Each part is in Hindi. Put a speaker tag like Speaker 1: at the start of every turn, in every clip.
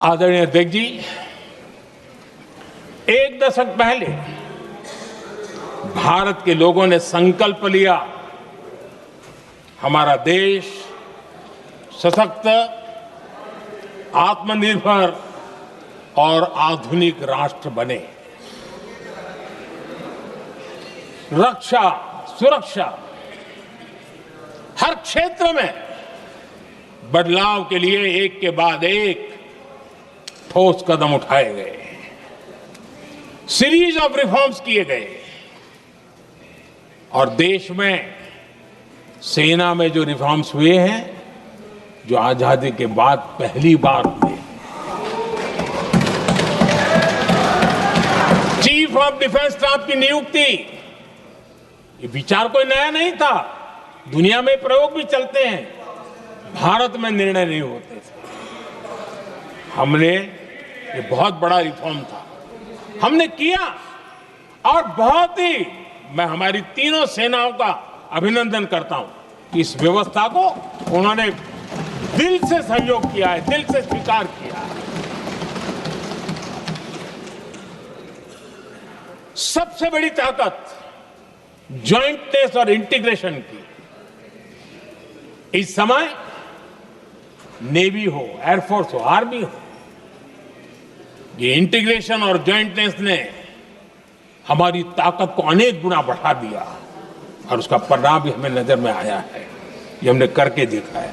Speaker 1: आदरणीय अध्यक्ष जी, एक दशक पहले भारत के लोगों ने संकल्प लिया, हमारा देश सशक्त, आत्मनिर्भर और आधुनिक राष्ट्र बने। रक्षा, सुरक्षा, हर क्षेत्र में बदलाव के लिए एक के बाद एक ठोस कदम उठाए गए, सीरीज ऑफ रिफॉर्म्स किए गए और देश में सेना में जो रिफॉर्म्स हुए हैं, जो आजादी के बाद पहली बार हुए। चीफ ऑफ डिफेंस स्टाफ की नियुक्ति, ये विचार कोई नया नहीं था, दुनिया में प्रयोग भी चलते हैं, भारत में निर्णय नहीं होते थे। हमने, ये बहुत बड़ा रिफॉर्म था, हमने किया और बहुत ही, मैं हमारी तीनों सेनाओं का अभिनंदन करता हूं कि इस व्यवस्था को उन्होंने दिल से सहयोग किया है, दिल से स्वीकार किया है। सबसे बड़ी ताकत ज्वाइंटनेस और इंटीग्रेशन की। इस समय नेवी हो, एयरफोर्स हो, आर्मी हो, ये इंटीग्रेशन और ज्वाइंटनेस ने हमारी ताकत को अनेक गुना बढ़ा दिया और उसका परिणाम भी हमें नजर में आया है, ये हमने करके दिखाया है।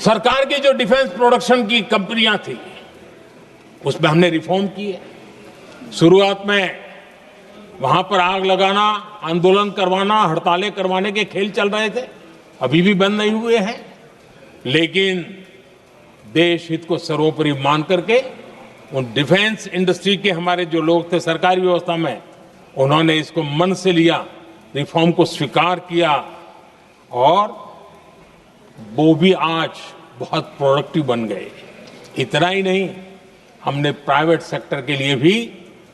Speaker 1: सरकार की जो डिफेंस प्रोडक्शन की कंपनियां थी, उसमें हमने रिफॉर्म किए। शुरुआत में वहां पर आग लगाना, आंदोलन करवाना, हड़तालें करवाने के खेल चल रहे थे, अभी भी बंद नहीं हुए हैं, लेकिन देश हित को सर्वोपरि मान करके उन डिफेंस इंडस्ट्री के हमारे जो लोग थे सरकारी व्यवस्था में, उन्होंने इसको मन से लिया, रिफॉर्म को स्वीकार किया और वो भी आज बहुत प्रोडक्टिव बन गए। इतना ही नहीं, हमने प्राइवेट सेक्टर के लिए भी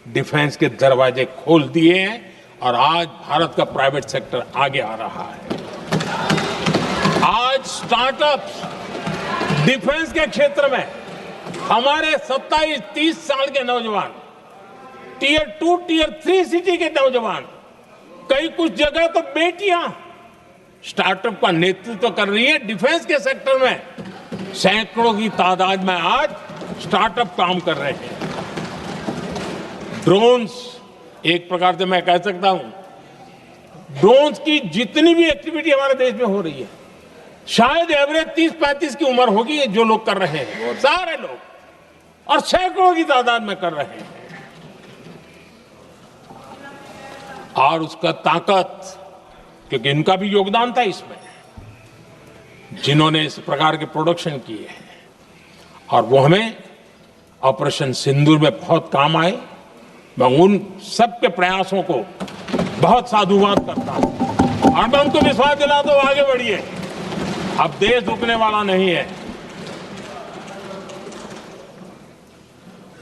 Speaker 1: डिफेंस के दरवाजे खोल दिए हैं और आज भारत का प्राइवेट सेक्टर आगे आ रहा है। आज स्टार्टअप्स डिफेंस के क्षेत्र में हमारे 27-30 साल के नौजवान, टियर 2, टियर 3 सिटी के नौजवान, कई कुछ जगह तो बेटियां स्टार्टअप का नेतृत्व कर रही है। डिफेंस के सेक्टर में सैकड़ों की तादाद में आज स्टार्टअप काम कर रहे हैं। ड्रोन्स, एक प्रकार से मैं कह सकता हूं, ड्रोन्स की जितनी भी एक्टिविटी हमारे देश में हो रही है, शायद एवरेज 30-35 की उम्र होगी जो लोग कर रहे हैं, वो सारे लोग, और सैकड़ों की तादाद में कर रहे हैं। और उसका ताकत, क्योंकि इनका भी योगदान था इसमें, जिन्होंने इस प्रकार के प्रोडक्शन किए हैं, और वो हमें ऑपरेशन सिंदूर में बहुत काम आए। मैं उन सबके प्रयासों को बहुत साधुवाद करता हूं और मैं उनको विश्वास दिलाता हूं, आगे बढ़िए, अब देश रुकने वाला नहीं है।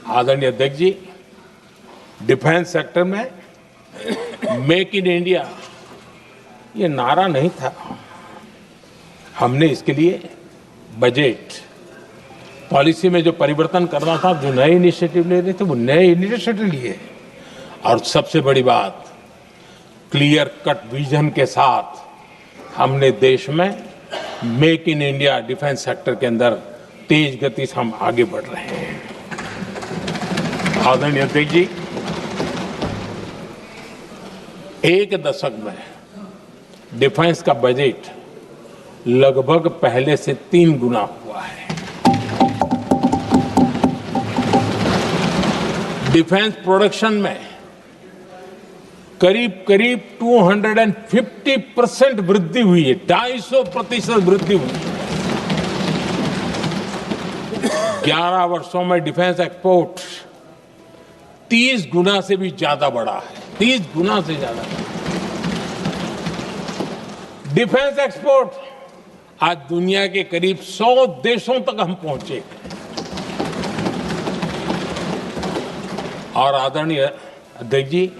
Speaker 1: आदरणीय अध्यक्ष जी, डिफेंस सेक्टर में मेक इन इंडिया ये नारा नहीं था, हमने इसके लिए बजट पॉलिसी में जो परिवर्तन करना था, जो नए इनिशिएटिव ले रहे थे, वो नए इनिशिएटिव लिए। और सबसे बड़ी बात, क्लियर कट विजन के साथ हमने देश में make in India defence sector के अंदर तेज गति से हम आगे बढ़ रहे हैं। आदरणीय अध्यक्ष जी, एक दशक में डिफेंस का बजट लगभग पहले से 3 गुना हुआ है। डिफेंस प्रोडक्शन में करीब करीब 250% वृद्धि हुई है, 250% वृद्धि हुई है। 11 वर्षों में डिफेंस एक्सपोर्ट 30 गुना से भी ज्यादा बढ़ा है, 30 गुना से ज्यादा। डिफेंस एक्सपोर्ट आज दुनिया के करीब 100 देशों तक हम पहुंचे। और आदरणीय अध्यक्ष जी,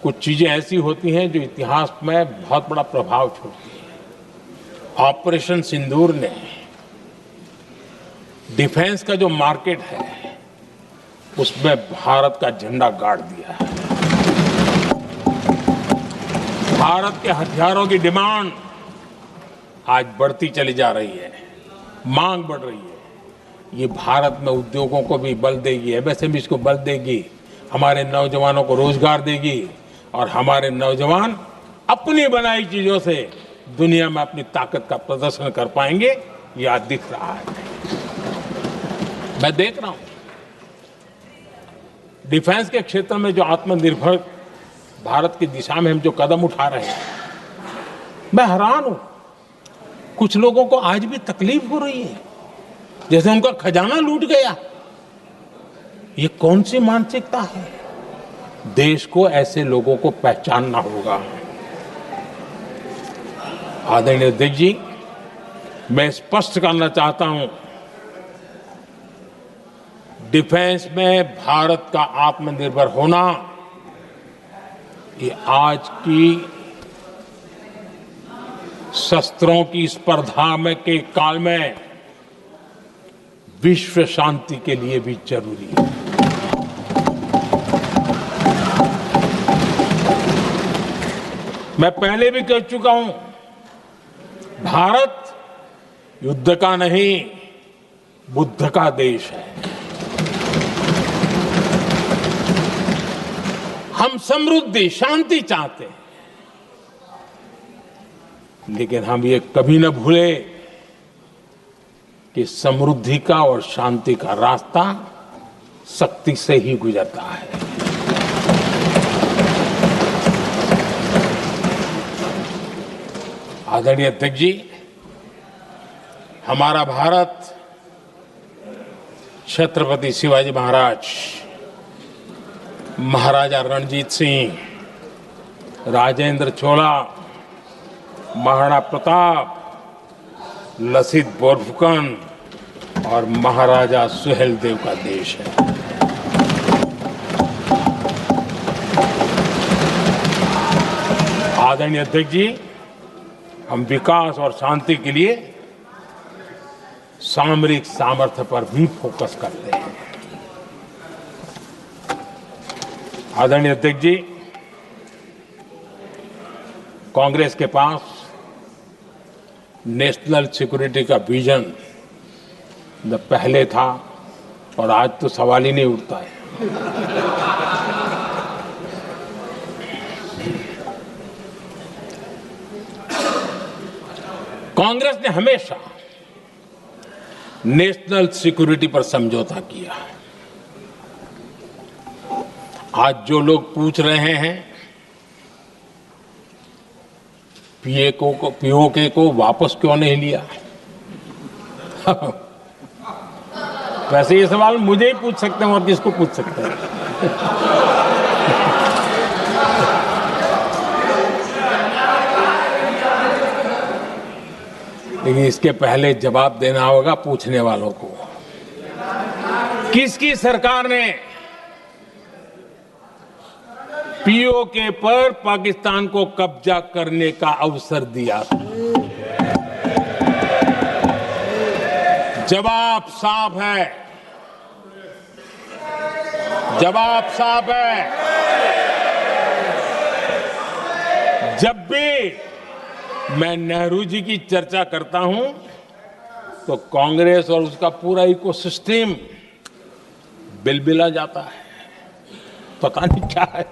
Speaker 1: कुछ चीजें ऐसी होती हैं जो इतिहास में बहुत बड़ा प्रभाव छोड़ती हैं। ऑपरेशन सिंदूर ने डिफेंस का जो मार्केट है उसमें भारत का झंडा गाड़ दिया है। भारत के हथियारों की डिमांड आज बढ़ती चली जा रही है, मांग बढ़ रही है। ये भारत में उद्योगों को भी बल देगी, एमएसएमई को बल देगी, हमारे नौजवानों को रोजगार देगी और हमारे नौजवान अपनी बनाई चीजों से दुनिया में अपनी ताकत का प्रदर्शन कर पाएंगे। ये आज दिख रहा है, मैं देख रहा हूं। डिफेंस के क्षेत्र में जो आत्मनिर्भर भारत की दिशा में हम जो कदम उठा रहे हैं, मैं हैरान हूं। कुछ लोगों को आज भी तकलीफ हो रही है, जैसे उनका खजाना लूट गया। ये कौन सी मानसिकता है? देश को ऐसे लोगों को पहचानना होगा। आदरणीय अध्यक्ष जी, मैं स्पष्ट करना चाहता हूं, डिफेंस में भारत का आत्मनिर्भर होना ये आज की शस्त्रों की स्पर्धा में के काल में विश्व शांति के लिए भी जरूरी है। मैं पहले भी कह चुका हूं, भारत युद्ध का नहीं, बुद्ध का देश है। हम समृद्धि, शांति चाहते हैं, लेकिन हम ये कभी न भूले कि समृद्धि का और शांति का रास्ता शक्ति से ही गुजरता है। आदरणीय अध्यक्ष जी, हमारा भारत छत्रपति शिवाजी महाराज, महाराजा रणजीत सिंह, राजेंद्र चोला, महाराणा प्रताप, लसित बोरफुकन और महाराजा सुहेलदेव का देश है। आदरणीय अध्यक्ष जी, हम विकास और शांति के लिए सामरिक सामर्थ्य पर भी फोकस करते हैं। आदरणीय अध्यक्ष जी, कांग्रेस के पास नेशनल सिक्योरिटी का विजन न पहले था और आज तो सवाल ही नहीं उठता है। कांग्रेस ने हमेशा नेशनल सिक्योरिटी पर समझौता किया। आज जो लोग पूछ रहे हैं पीओके को वापस क्यों नहीं लिया, वैसे ये सवाल मुझे ही पूछ सकते हैं और किसको पूछ सकते हैं। लेकिन इसके पहले जवाब देना होगा पूछने वालों को। किसकी सरकार ने पीओके पर पाकिस्तान को कब्जा करने का अवसर दिया? जवाब साफ है, जवाब साफ है। जब भी मैं नेहरू जी की चर्चा करता हूं तो कांग्रेस और उसका पूरा इकोसिस्टम बिलबिला जाता है, पता नहीं क्या है।